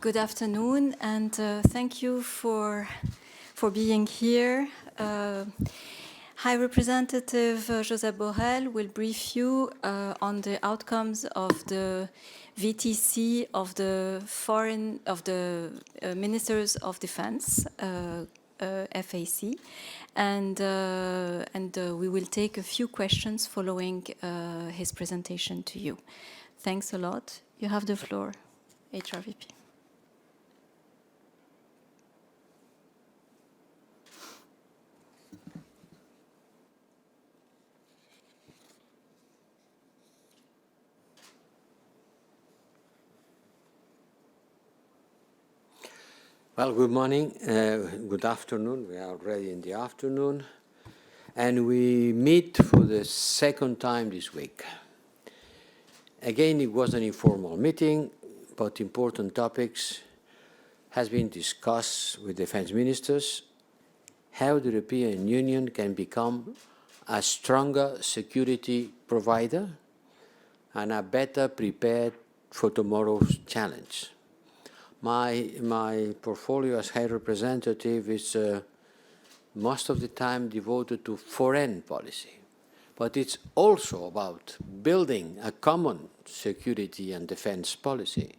good afternoon, and thank you for being here. High Representative Josep Borrell will brief you on the outcomes of the VTC of the Ministers of Defense, FAC, and we will take a few questions following his presentation to you. Thanks a lot. You have the floor, HRVP. Well, good morning, good afternoon. We are already in the afternoon. And we meet for the second time this week. Again, it was an informal meeting, but important topics has been discussed with defense ministers, how the European Union can become a stronger security provider and a better prepared for tomorrow's challenge. My portfolio as High Representative is most of the time devoted to foreign policy, but it's also about building a common security and defense policy.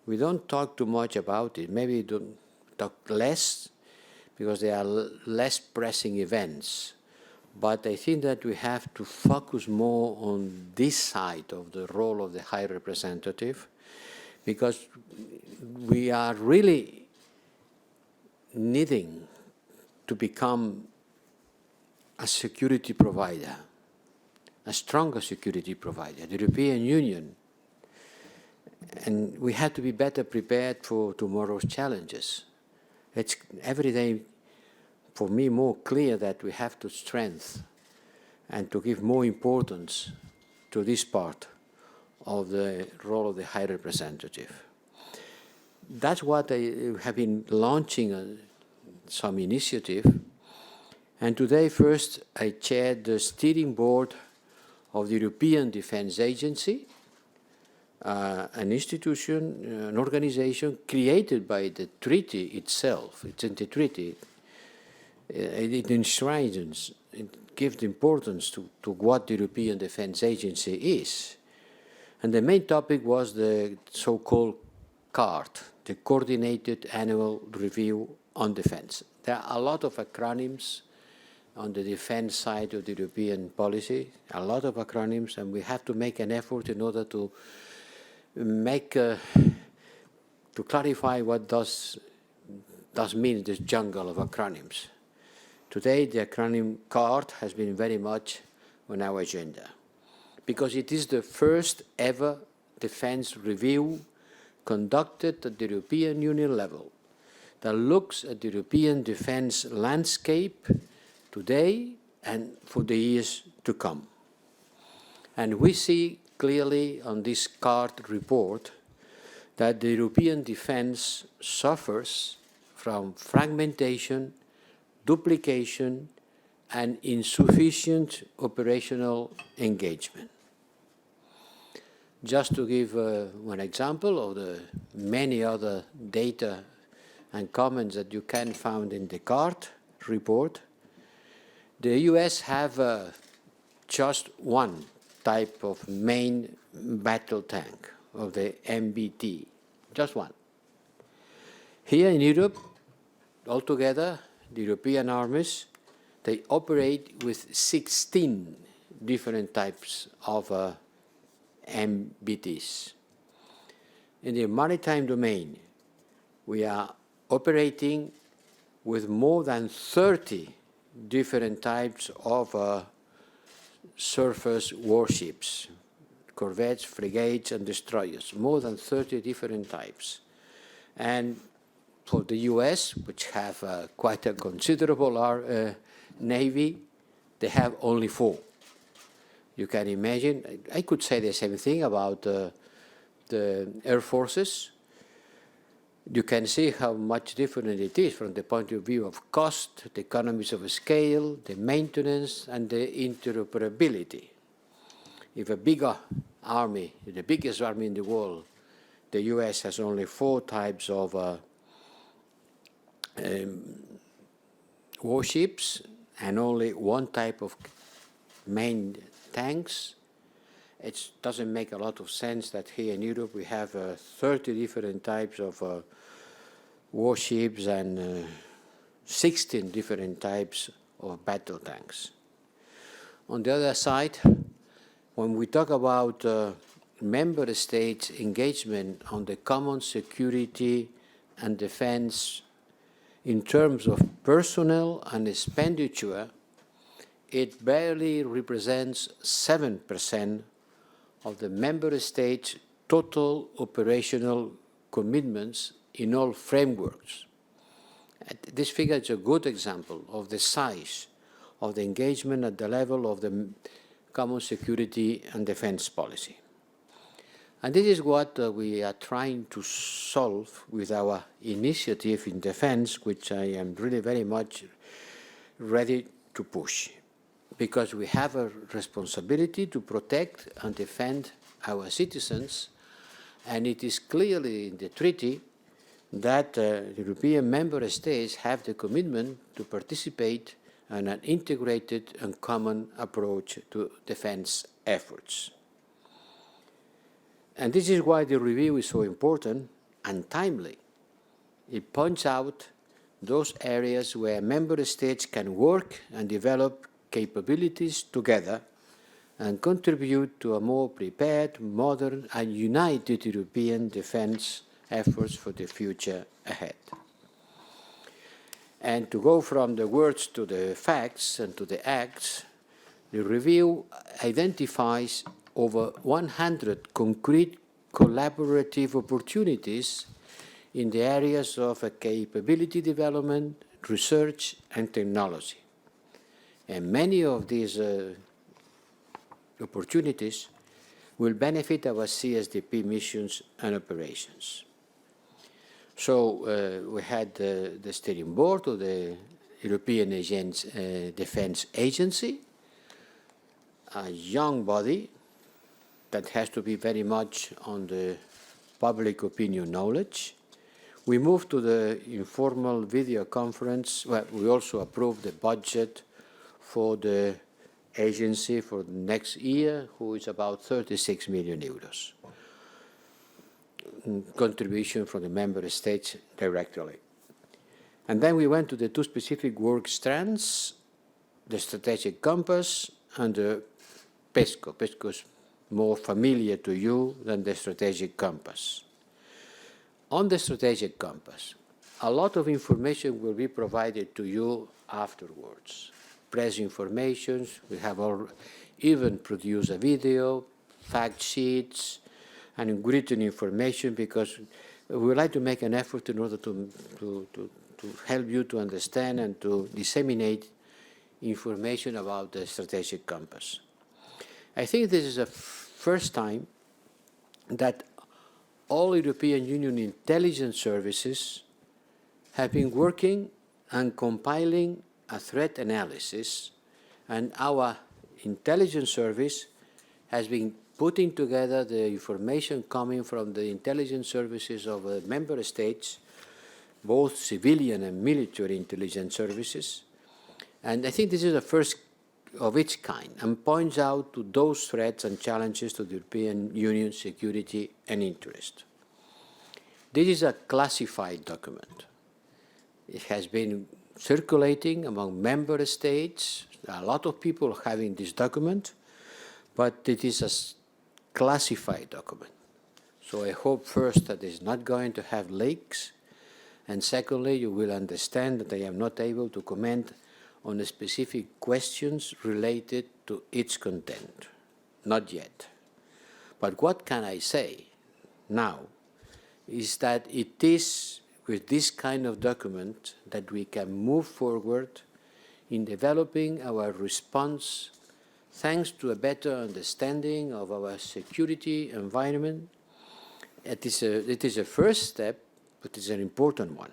We don't talk too much about it, maybe don't talk less because there are less pressing events, but I think that we have to focus more on this side of the role of the High Representative, because we are really needing to become a security provider, a stronger security provider, the European Union. And we have to be better prepared for tomorrow's challenges. It's every day, for me, more clear that we have to strengthen and to give more importance to this part of the role of the High Representative. That's what I have been launching some initiative. And today, first, I chaired the steering board of the European Defence Agency, an institution, an organization created by the treaty itself. It's in the treaty. It enshrines, it gives importance to what the European Defence Agency is. And the main topic was the so-called CART, the Coordinated Annual Review on Defense. There are a lot of acronyms on the defense side of the European policy, a lot of acronyms, and we have to make an effort in order to clarify what does mean this jungle of acronyms. Today, the acronym CART has been very much on our agenda, because it is the first ever defense review conducted at the European Union level that looks at the European defense landscape today and for the years to come. And we see clearly on this CART report that the European defense suffers from fragmentation, duplication, and insufficient operational engagement. Just to give one example of the many other data and comments that you can find in the CART report, the US have just one type of main battle tank of the MBT, just one. Here in Europe, altogether, the European armies, they operate with 16 different types of MBTs. In the maritime domain, we are operating with more than 30 different types of surface warships, corvettes, frigates, and destroyers, more than 30 different types. And for the US, which have quite a considerable navy, they have only 4. You can imagine, I could say the same thing about the air forces. You can see how much different it is from the point of view of cost, the economies of scale, the maintenance, and the interoperability. If a bigger army, the biggest army in the world, the US has only 4 types of warships and only 1 type of main tanks. It doesn't make a lot of sense that here in Europe we have 30 different types of warships and 16 different types of battle tanks. On the other side, when we talk about member states' engagement on the common security and defense in terms of personnel and expenditure, it barely represents 7% of the member states' total operational commitments in all frameworks. This figure is a good example of the size of the engagement at the level of the common security and defense policy. And this is what we are trying to solve with our initiative in defense, which I am really very much ready to push, because we have a responsibility to protect and defend our citizens, and it is clearly in the treaty that European member states have the commitment to participate in an integrated and common approach to defense efforts. And this is why the review is so important and timely. It points out those areas where member states can work and develop capabilities together and contribute to a more prepared, modern, and united European defense efforts for the future ahead. And to go from the words to the facts and to the acts, the review identifies over 100 concrete collaborative opportunities in the areas of capability development, research, and technology. And many of these opportunities will benefit our CSDP missions and operations. So we had the steering board of the European Defence Agency, a young body that has to be very much on the public opinion knowledge. We moved to the informal video conference. Well, we also approved the budget for the agency for the next year, who is about 36 million euros. Contribution from the member states directly. And then we went to the 2 specific work strands, the strategic compass and the PESCO. PESCO is more familiar to you than the strategic compass. On the strategic compass, a lot of information will be provided to you afterwards. Press informations, we have even produced a video, fact sheets, and written information, because we would like to make an effort in order to help you to understand and to disseminate information about the strategic compass. I think this is the first time that all European Union intelligence services have been working and compiling a threat analysis, and our intelligence service has been putting together the information coming from the intelligence services of the member states, both civilian and military intelligence services. And I think this is the first of its kind, and points out to those threats and challenges to the European Union security and interest. This is a classified document. It has been circulating among member states. There are a lot of people having this document, but it is a classified document. So I hope first that it's not going to have leaks, and secondly, you will understand that I am not able to comment on the specific questions related to its content. Not yet. But what can I say now is that it is with this kind of document that we can move forward in developing our response thanks to a better understanding of our security environment. It is a first step, but it's an important one.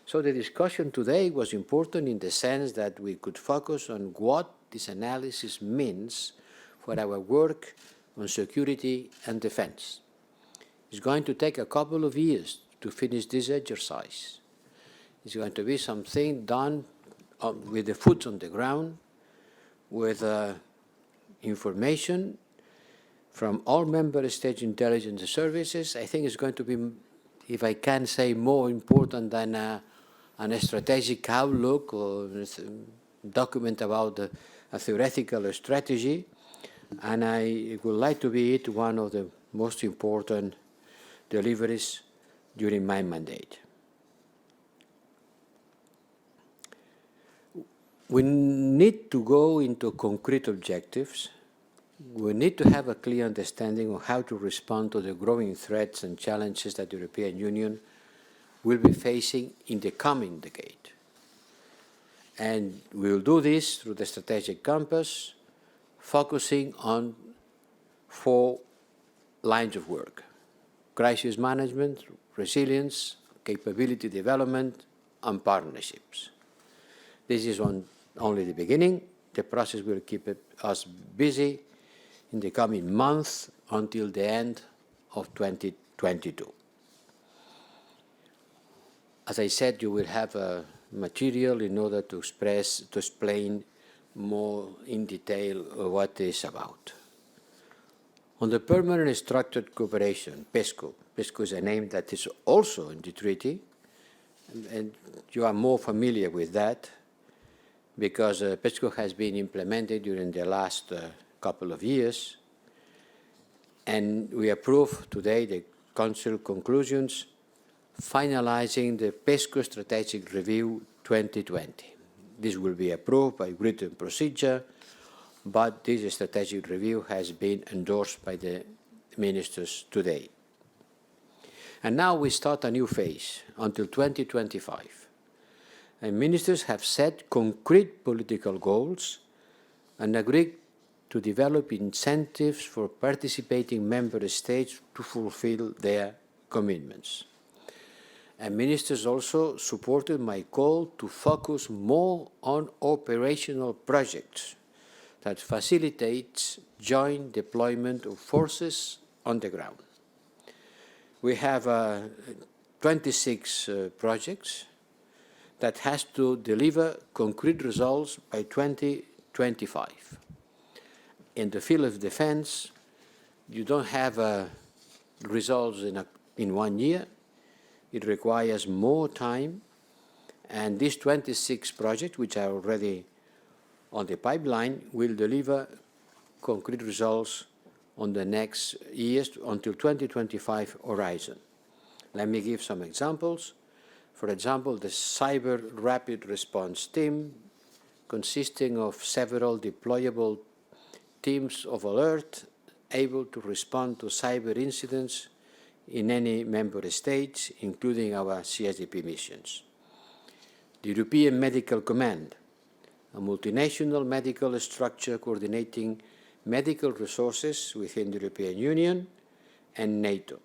So the discussion today was important in the sense that we could focus on what this analysis means for our work on security and defense. It's going to take a couple of years to finish this exercise. It's going to be something done with the foot on the ground, with information from all member state intelligence services. I think it's going to be, if I can say, more important than a strategic outlook or a document about a theoretical strategy. And I would like to be it one of the most important deliveries during my mandate. We need to go into concrete objectives. We need to have a clear understanding of how to respond to the growing threats and challenges that the European Union will be facing in the coming decade. And we will do this through the strategic compass, focusing on 4 lines of work: crisis management, resilience, capability development, and partnerships. This is only the beginning. The process will keep us busy in the coming months until the end of 2022. As I said, you will have material in order to explain more in detail what it is about. On the permanent structured cooperation, PESCO. PESCO is a name that is also in the treaty, and you are more familiar with that because PESCO has been implemented during the last couple of years, and we approve today the Council conclusions finalizing the PESCO Strategic Review 2020. This will be approved by written procedure, but this strategic review has been endorsed by the ministers today. And now we start a new phase until 2025. And ministers have set concrete political goals and agreed to develop incentives for participating member states to fulfill their commitments. And ministers also supported my call to focus more on operational projects that facilitates joint deployment of forces on the ground. We have 26 projects that has to deliver concrete results by 2025. In the field of defense, you don't have results in 1 year. It requires more time, and these 26 projects, which are already on the pipeline, will deliver concrete results on the next years until 2025 horizon. Let me give some examples. For example, the Cyber Rapid Response Team, consisting of several deployable teams of alert able to respond to cyber incidents in any member states, including our CSDP missions. The European Medical Command, a multinational medical structure coordinating medical resources within the European Union and NATO.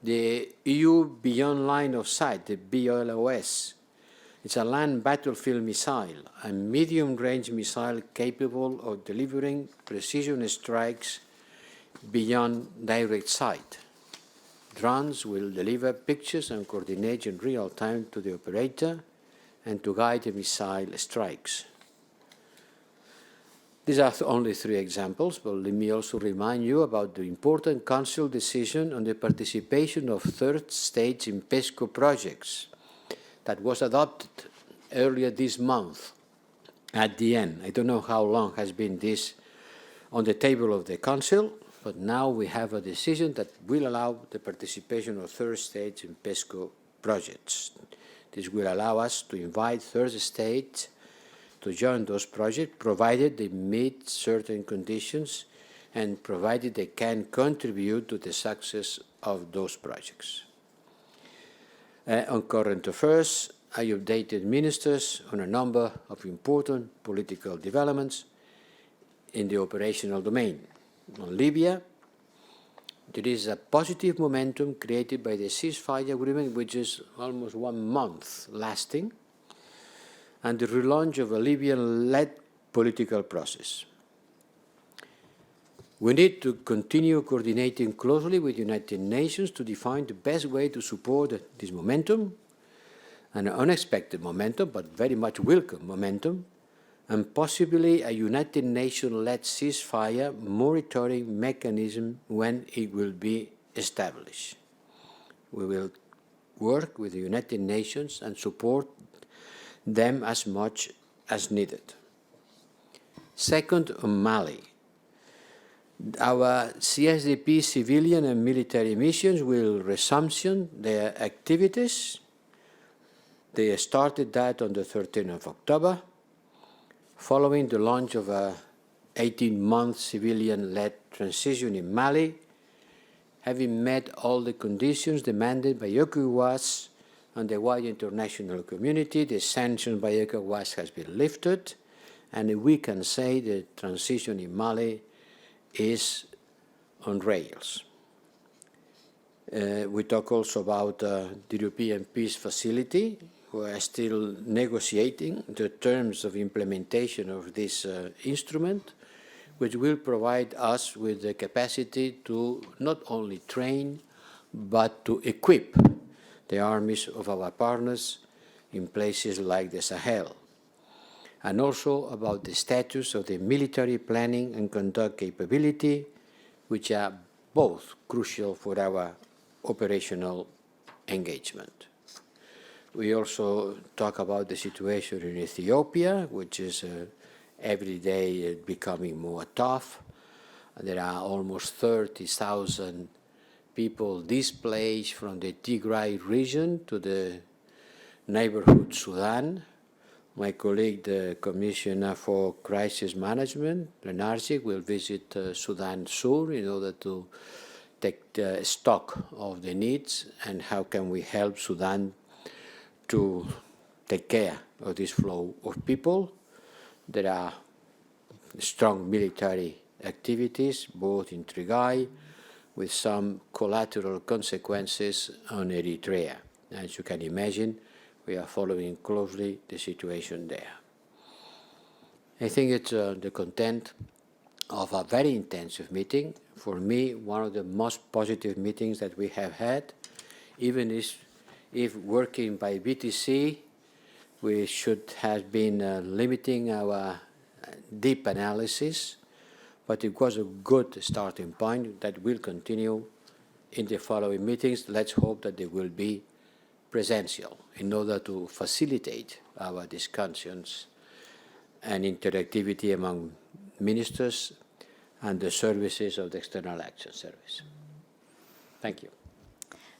The EU Beyond Line of Sight, the BLOS, it's a land battlefield missile, a medium-range missile capable of delivering precision strikes beyond direct sight. Drones will deliver pictures and coordinate in real time to the operator and to guide the missile strikes. These are only 3 examples, but let me also remind you about the important Council decision on the participation of third states in PESCO projects that was adopted earlier this month at the end. I don't know how long has been this on the table of the Council, but now we have a decision that will allow the participation of third states in PESCO projects. This will allow us to invite third states to join those projects, provided they meet certain conditions and provided they can contribute to the success of those projects. On current affairs, I updated ministers on a number of important political developments in the operational domain. On Libya, there is a positive momentum created by the ceasefire agreement, which is almost 1 month lasting, and the relaunch of a Libyan-led political process. We need to continue coordinating closely with the United Nations to define the best way to support this momentum, an unexpected momentum, but very much welcome momentum, and possibly a United Nations-led ceasefire monitoring mechanism when it will be established. We will work with the United Nations and support them as much as needed. Second, on Mali. Our CSDP civilian and military missions will resume their activities. They started that on the 13th of October, following the launch of a 18-month civilian-led transition in Mali, having met all the conditions demanded by ECOWAS and the wider international community. The sanctions by ECOWAS has been lifted, and we can say the transition in Mali is on rails. We talk also about the European Peace Facility. We are still negotiating the terms of implementation of this instrument, which will provide us with the capacity to not only train, but to equip the armies of our partners in places like the Sahel. And also about the status of the military planning and conduct capability, which are both crucial for our operational engagement. We also talk about the situation in Ethiopia, which is every day becoming more tough. There are almost 30,000 people displaced from the Tigray region to the neighborhood Sudan. My colleague, the Commissioner for Crisis Management, Lenarczyk, will visit Sudan soon in order to take stock of the needs and how can we help Sudan to take care of this flow of people. There are strong military activities, both in Tigray, with some collateral consequences on Eritrea. As you can imagine, we are following closely the situation there. I think it's the content of a very intensive meeting. For me, one of the most positive meetings that we have had, even if working by BTC, we should have been limiting our deep analysis, but it was a good starting point that will continue in the following meetings. Let's hope that they will be presential in order to facilitate our discussions and interactivity among ministers and the services of the External Action Service. Thank you.